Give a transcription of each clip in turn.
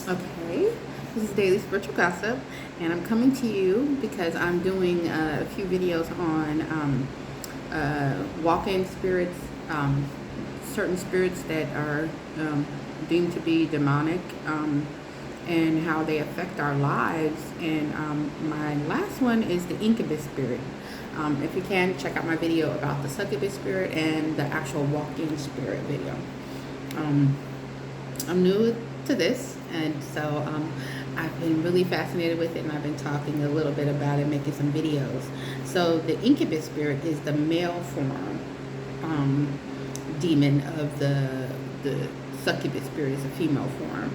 Okay, this is Daily Spiritual Gossip, and I'm coming to you because I'm doing a few videos on walk-in spirits, certain spirits that are deemed to be demonic, and how they affect our lives. And my last one is the Incubus Spirit. If you can, check out my video about the Succubus Spirit and the actual walk-in spirit video. I'm new to this, and so I've been really fascinated with it, and I've been talking a little bit about it, making some videos. So the Incubus Spirit is the male form demon of the Succubus Spirit is a female form.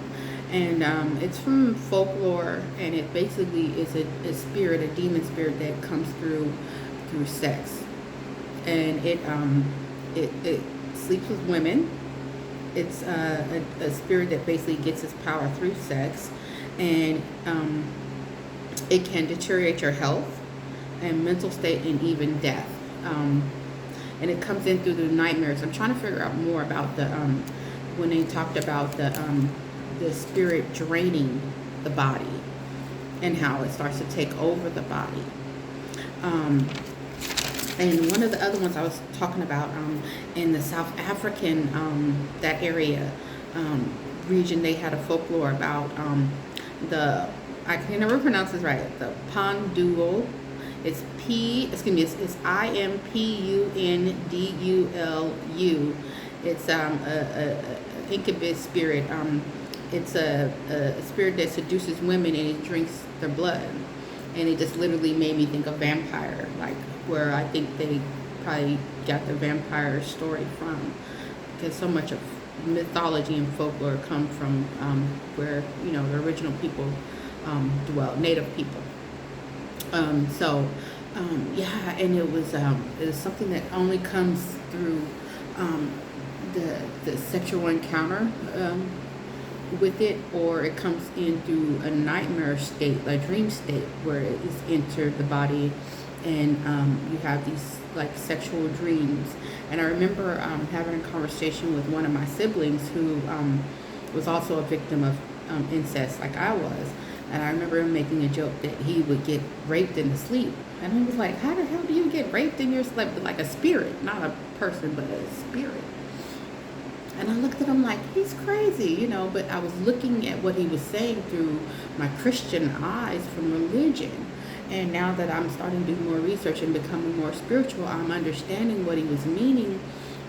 And it's from folklore, and it basically is a spirit, a demon spirit that comes through sex, and it sleeps with women. It's a spirit that basically gets its power through sex, and it can deteriorate your health and mental state and even death. And it comes in through the nightmares. I'm trying to figure out more about the when they talked about the spirit draining the body and how it starts to take over the body. And one of the other ones I was talking about in the South African, that area, region, they had a folklore about I can never pronounce this right, the Pandulu. It's it's Impundulu. It's a incubus spirit. It's a spirit that seduces women, and it drinks their blood. And it just literally made me think of vampire, like where I think they probably got the vampire story from, because so much of mythology and folklore come from where the original people dwell, native people. Yeah, and it was something that only comes through the sexual encounter with it, or it comes in through a nightmare state, a dream state, where it is entered the body, and you have these like sexual dreams. And I remember having a conversation with one of my siblings who was also a victim of incest, like I was. And I remember him making a joke that he would get raped in his sleep. And I was like, how the hell do you get raped in your sleep? Like a spirit, not a person, but a spirit. And I looked at him like, he's crazy, but I was looking at what he was saying through my Christian eyes from religion. And now that I'm starting to do more research and becoming more spiritual, I'm understanding what he was meaning,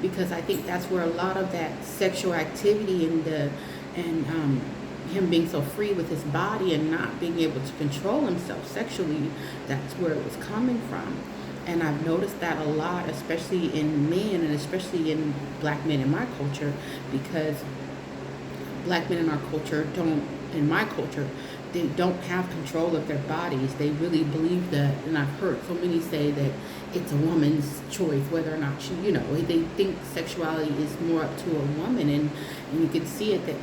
because I think that's where a lot of that sexual activity and him being so free with his body and not being able to control himself sexually, that's where it was coming from. And I've noticed that a lot, especially in men, and especially in black men in my culture, because black men in our culture in my culture, they don't have control of their bodies. They really believe that, and I've heard so many say that it's a woman's choice whether or not she, they think sexuality is more up to a woman, and you can see it that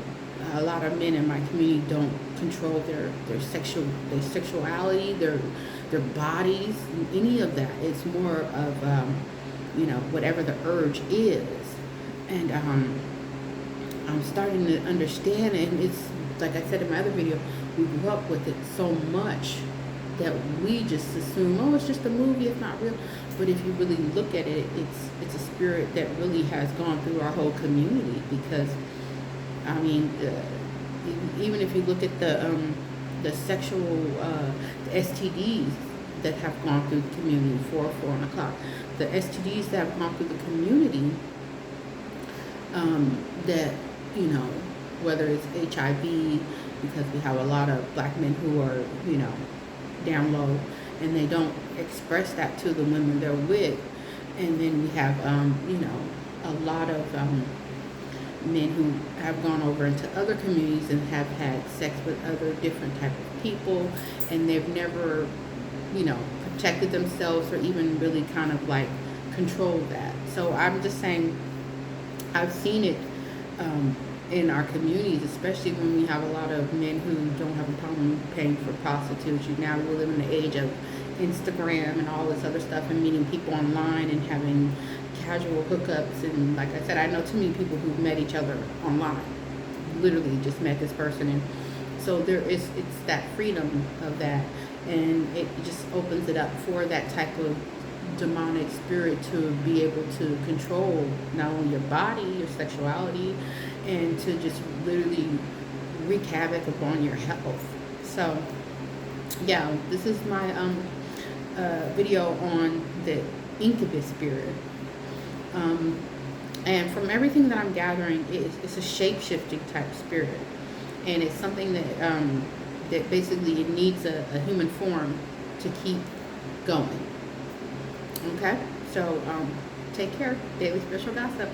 a lot of men in my community don't control their sexuality, their bodies, any of that. It's more of whatever the urge is. And I'm starting to understand, and it's like I said in my other video, we grew up with it so much that we just assume, oh, it's just a movie, it's not real. But if you really look at it, it's a spirit that really has gone through our whole community. Because I mean, even if you look at the sexual the STDs that have gone through the community, 4 o'clock, the STDs that have gone through the community, that whether it's HIV, because we have a lot of black men who are down low, and they don't express that to the women they're with. And then we have a lot of men who have gone over into other communities and have had sex with other different type of people, and they've never protected themselves or even really kind of like controlled that. So I'm just saying, I've seen it in our communities, especially when we have a lot of men who don't have a problem paying for prostitutes. Now we live in the age of Instagram and all this other stuff, and meeting people online and having casual hookups. And like I said, I know too many people who've met each other online, literally just met this person, So it's that freedom of that, and it just opens it up for that type of demonic spirit to be able to control not only your body, your sexuality, and to just literally wreak havoc upon your health. So yeah, this is my video on the Incubus Spirit. And from everything that I'm gathering, it's a shape-shifting type spirit, and it's something that basically it needs a human form to keep going. Okay, so take care. Daily Spiritual Gossip.